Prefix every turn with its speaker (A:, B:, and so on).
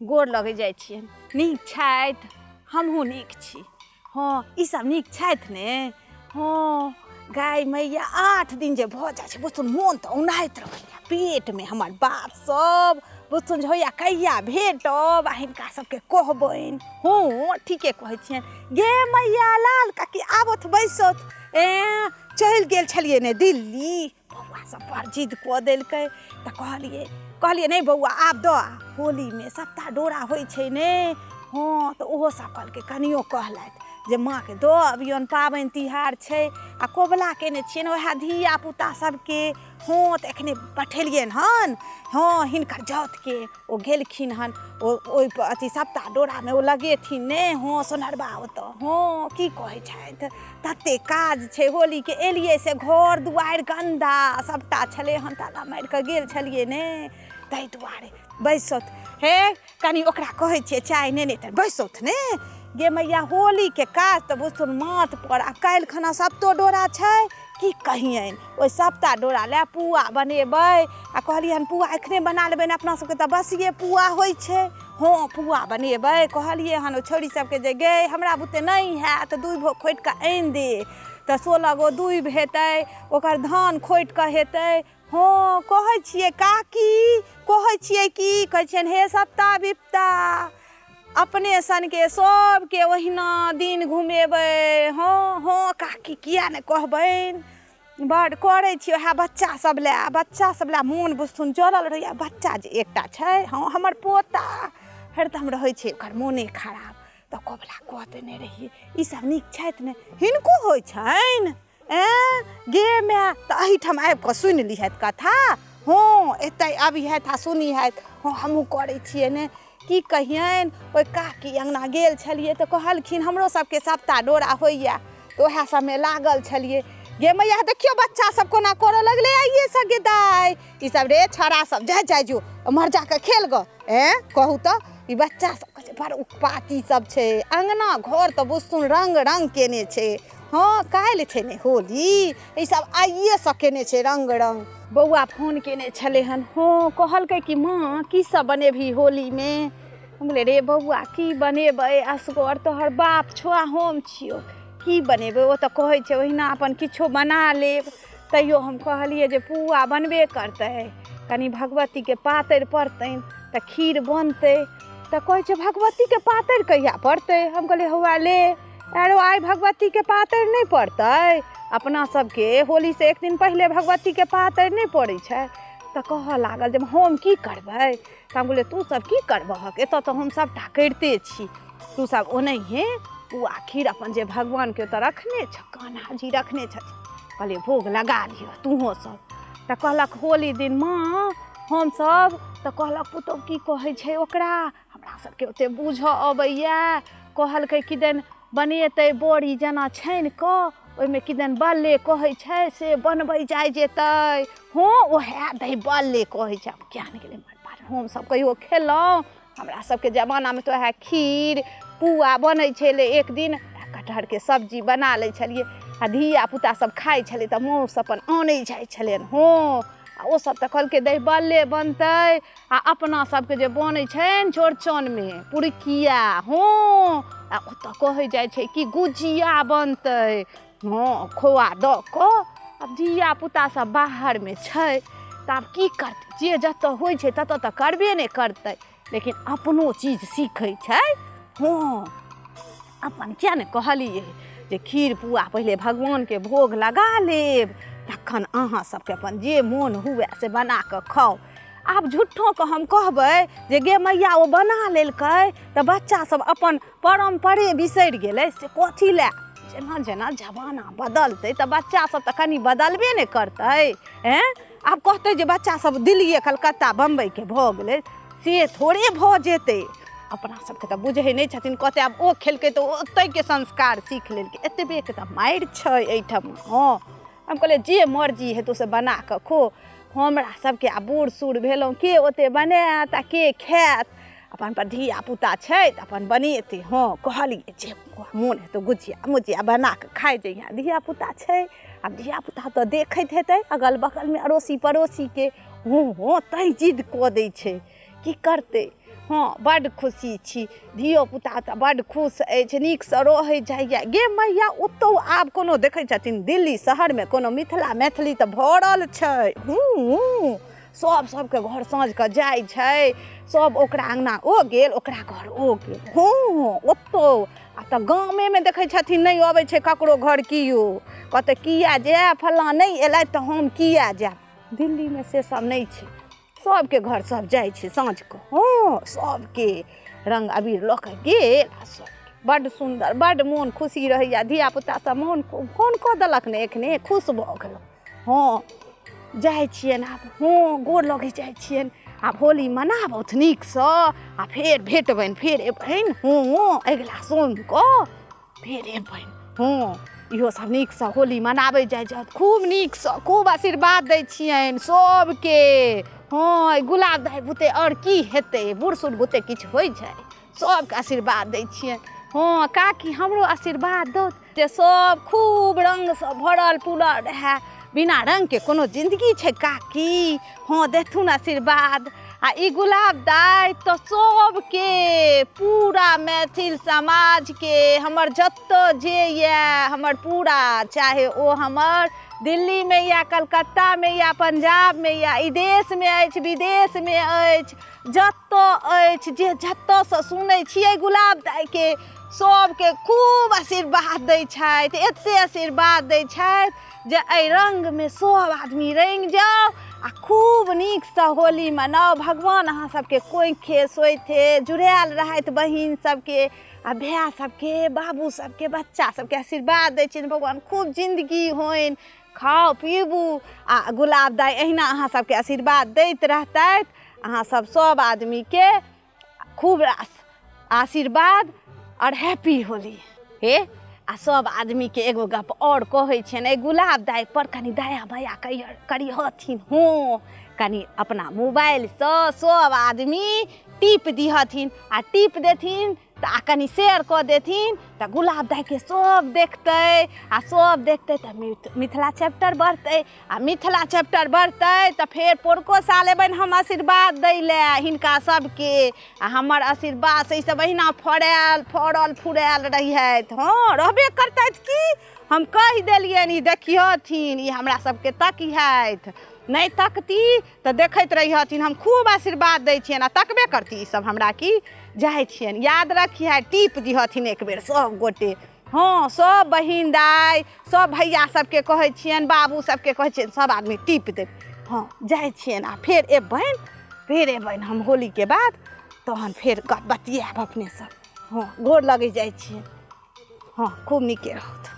A: गोर लगे जाइ छियनि। नीक छथि? हमहूँ नीक छी। हाँ ई सब नीक छथि ने? हाँ गाय मैया 8 दिन जे भऽ जाइ छै बुझथुन मोन तऽ औनाइत रहैया पेटमे हमर बात सब बुझथुन जे होइया कहिया भेटब आ हिनका सबके कहबनि। हाँ ठीके कहै छियनि। गे मैया लाल काकी आबत बैसत। चलि गेल छलियै ने दिल्ली, बौआ सब बड़ जिद कऽ देलकै तऽ कहलियै नहि बौआ आब दऽ होलीमे सप्ता डोरा होइ छै ने। हाँ तऽ ओहो सब कहलकै कनियो कहलथि जे माँके दऽ अबियौन पाबनि तिहार छै आ कबुला केने छियनि वएह धिया पुता सबके। हाँ तऽ एखने पठेलियनि हन। हाँ हिनकर जाउतके ओ गेलखिन हन ओहि अथी सप्ता डोरामे ओ लगेथिन ने। हाँ सोनरबा ओतऽ। हाँ की कहै छथि तते काज छै होलीके एलियै से घर दुआरि गन्दा सबटा छलै हन ताला मारि कऽ गेल छलियै ने ताहि दुआरे बैसत। हे कनि ओकरा कहै छियै चाय नेने तऽ बैसत ने। गे मैया होलीके काज तऽ बुझथुन माथ पर आ काल्हि खना सप्तो डोरा छै की कहियनि। ओहि सप्ता डोरा लए पुआ बनेबै आ कहलियनि पुआ एखने बना लेबै अपना सबके तऽ बसिये पुआ होइ छै। हाँ पुआ बनेबै कहलियै हन ओ छौरी सबके जे गे हमरा बुते नहि हैत दूइबो खोटि कऽ आनि दे तऽ 16 गो दूइब हेतै ओकर धान खोटि कऽ हेतै। हाँ कहै छियै काकी कहै छियै की कहै छियनि हे सप्ता बिप्ता अपने सनके सबके ओहिना दिन घुमेबै। हाँ हाँ काकी किया नहि कहबनि बड़ करै छियै वएह बच्चा सब लए मोन बुझथुन जरल रहैया। बच्चा जे एकटा छै हाँ हमर पोता हरदम रहै छै ओकर मोने खराब तऽ कबुला कऽ देने रहियै। ई सब नीक छथि ने? हिनको होइ छनि? गे माय तऽ एहिठाम आबि कऽ सुनि लिहथि कथा। हाँ एतै अबिहथि आ सुनिहथि। हाँ हमहूँ करै छियै ने की कहियनि। ओहि काकी अङ्गना गेल छलियै तऽ कहलखिन हमरो सबके सप्ता डोरा होइया तऽ वएह सबमे लागल छलियै। गे मैया देखियौ बच्चा सब कोना करऽ लगलै आइये से गे दाइ ई सब रे छौड़ा सब जाय जो उम्हर जाके खेल ग। कहू तऽ ई बच्चा सबके जे बड़ उत्पाती सब छै अङ्गना घर तऽ बुझथुन रङ्ग रङ्ग केने छै। हाँ काल्हि छै ने होली ई सब आइये से केने छै रङ्ग रङ्ग। बौआ फोन केने छलै हन। हाँ कहलकै कि माँ की सब बनेबही होलीमे? हम कहलियै रे बौआ की बनेबै असगर तोहर बाप छौ आ हम छियौ की बनेबै। ओ तऽ कहै छै ओहिना अपन किछो बना लेब। तैयो हम कहलियै जे पुआ बनबे करतै कनि भगवतीके पातरि पड़तनि तऽ खीर बनतै तऽ कहै छै भगवतीके पातरि कहिया पड़तै। हम कहलियै हौआ ले आरो आइ भगवतीके पातरि नहि पड़तै? अपना सबके होलीसँ एक दिन पहिले भगवतीके पातरि नहि पड़ै छै। तऽ कहऽ लागल जे हम की करबै। तऽ हम कहलियै तू सब की करबहक एतऽ तऽ हम सबटा करिते छी तू सब ओनाहिए पुआ खीर अपन जे भगवानके ओतऽ रखने छ कान्हा जी रखने छथिन कहलियै भोग लगा लिअ तूहो सब। तऽ कहलक होली दिन माँ हमसब तऽ कहलक पुतहु की कहै छै ओकरा हमरा सबके ओते बुझऽ अबैया। कहलकै किदैन बनेतै बड़ी जेना छानि कऽ ओहिमे किदैन बल्ले कहै छै से बनबै जाइ जेतै। हाँ ओहे दही बल्ले कहै छै। आब किया नहि गेलै हमसब कहियो खेलहुँ? हमरा सबके जमानामे तऽ वएह खीर पुआ बनै छलै एक दिन कटहरके सब्जी बना लै छलियै आ धियापुता सब खाइ छलै तऽ माँसब अपन आनै जाइ छलनि। हाँ आ ओसब तऽ कहलकै दही बल्ले बनतै आ अपना सबके जे बनै छनि चौड़चनमे पुरुकिया। हाँ आ ओतऽ कहै जाइ छै कि गुजिया बनतै। हाँ खोआ दऽ कऽ आब धियापुता सब बाहरमे छै तऽ आब की करतै जे जतऽ होइ छै ततऽ तऽ करबे ने करतै लेकिन अपनो चीज सीखै छै। हाँ अपन किया नहि कहलियै जे खीर पुआ पहिले भगवानके भोग लगा लेब तखन अहाँ सबके अपन जे मोन हुए से बना कऽ खाउ। आब झूठोके हम कहबै जे गे मैया ओ बना लेलकै तऽ बच्चा सब अपन परम्परे बिसरि गेलै से कथी लए। जेना जेना जमाना बदलतै तऽ बच्चा सब तऽ कनि बदलबे ने करतै। आब कहतै जे बच्चा सब दिल्लिए कलकत्ता बम्बईके भऽ गेलै से थोड़े भऽ जेतै। अपना सबके तऽ बुझै नहि छथिन कहतै आब ओ खेलकै तऽ ओतैके संस्कार सीख लेलकै एतबेके तऽ मारि छै एहिठाम। हाँ हम कहलियै जे मर्जी हेतौ से बना कऽ खो हमरा सबके आब बूढ़ सूढ़ भेलहुँ के ओते बनाएत आ के खाएत। अपन धियापुता छै तऽ अपन बनेतै। हाँ कहलियै जे मोन हेतौ गुजिया मुजिया बना कऽ खाइ जइहे धियापुता छै। आब धियापुता तऽ देखैत हेतै अगल बगलमे अड़ोसी पड़ोसीके। हाँ तैँ जिद कऽ दै छै की करतै। हाँ बड्ड खुशी छी, धियोपुता तऽ बड्ड खुश अछि, नीकसँ रहै जाइए। गे मैया ओतहु आब कोनो देखै छथिन दिल्ली शहरमे कोनो मिथिला मैथिली तऽ भरल छै। सबके घर साँझके जाइ छै, सब ओकरा अङ्गना ओ गेल ओकरा घर ओ गेल। हँ ओतहु आ तऽ गामेमे देखै छथिन नहि अबै छै ककरो घर किओ, कहतै किया जाय फल्लाँ नहि अयलथि तऽ हम किया जायब। दिल्लीमे से सब नहि छै, सबके घर सब जाइ छै साँझके। हाँ सबके रङ्ग अबीर लऽ कऽ गेल आ सब बड्ड सुन्दर, बड्ड मोन खुशी रहैए। धियापुता सब मोन फोन कऽ देलक ने एखने खुश भऽ गेलहुँ। हाँ जाइ छियनि आब, हाँ गोर लगै जाइ छियनि। आब होली मनाबथु नीकसँ आ फेर भेटबनि, फेर अयबनि। हाँ अगिला सोमके फेर अयबनि। हाँ इहो सब नीकसँ होली मनाबै जाइ छथि, खूब नीकसँ खूब आशीर्वाद दै छियनि सबके। हाँ गुलाब दाइ बुते आओर की हेतै, बूढ़ सूढ़ बुते किछु होइ छै, सबके आशीर्वाद दै छियनि। हाँ काकी हमरो आशीर्वाद दौ जे सब खूब रङ्गसँ भरल पुरल रहै। बिना रङ्गके कोनो जिन्दगी छै काकी? हाँ देथुन आशीर्वाद। आ ई गुलाब दाइ तऽ सबके पूरा मैथिल समाजके हमर जतऽ जे यऽ हमर पूरा, चाहे ओ हमर दिल्लीमे या कलकत्तामे या पंजाबमे या ई देशमे अछि विदेशमे अछि, जतऽ अछि जे जतऽसँ सुनै छियै गुलाब दाइके सबके खूब आशीर्वाद दै छथि। एतेक आशीर्वाद दै छथि जे एहि रङ्गमे सब आदमी रङ्गि जाउ आ खूब नीकसँ होली मनाउ। भगवान अहाँ सबके कोइखे सोइथे जुड़ायल रहथि बहिन सबके आ भाय सबके, बाबू सबके, बच्चा सबके आशीर्वाद दै छियनि भगवान खूब जिन्दगी होइन, खाउ पीबू आ गुलाब दाइ अहिना अहाँ सबके आशीर्वाद दैत रहतथि। अहाँ सब आदमीके खूब आशीर्वाद और हैप्पी होली। हे आ सब आदमीके एगो गप और कहै छियनि, ए गुलाब दाइ पर कनि दया माया करिहथिन। हाँ कनि अपना मोबाइलसँ सब आदमी टिप दिहथिन आ टिप देथिन तऽ कनि शेयर कऽ देथिन तऽ गुलाब दाइके सब देखतै आ सब देखतै तऽ मिथिला चैप्टर बढ़तै आ मिथिला चैप्टर बढ़तै तऽ फेर पोरको साल अयबनि हम आशीर्वाद दै लए हिनका सबके आ हमर आशीर्वाद से सब अहिना फड़ल फुरायल रहिहथि। हाँ रहबे करतथि की, हम कहि देलियनि ई देखिहथिन, ई हमरा सबके तकिहथि, नहीं तकती तऽ देखैत रहिहथिन। हम खूब आशीर्वाद दै छियनि आ तकबे करती ई सब हमरा की। जाइ छियनि याद रखिहे, टिप दिहथिन एक बेर सब गोटे। हाँ सब बहिन दाइ सब भैया सबके कहै छियनि, बाबू सबके कहै छियनि, सब आदमी टिप देबै। हाँ जाइ छियनि आ फेर अयबनि हम होलीके बाद, तहन फेर बतियाएब अपने सब। हाँ गोर लगै जाइ छियनि। हाँ खूब नीके रहत।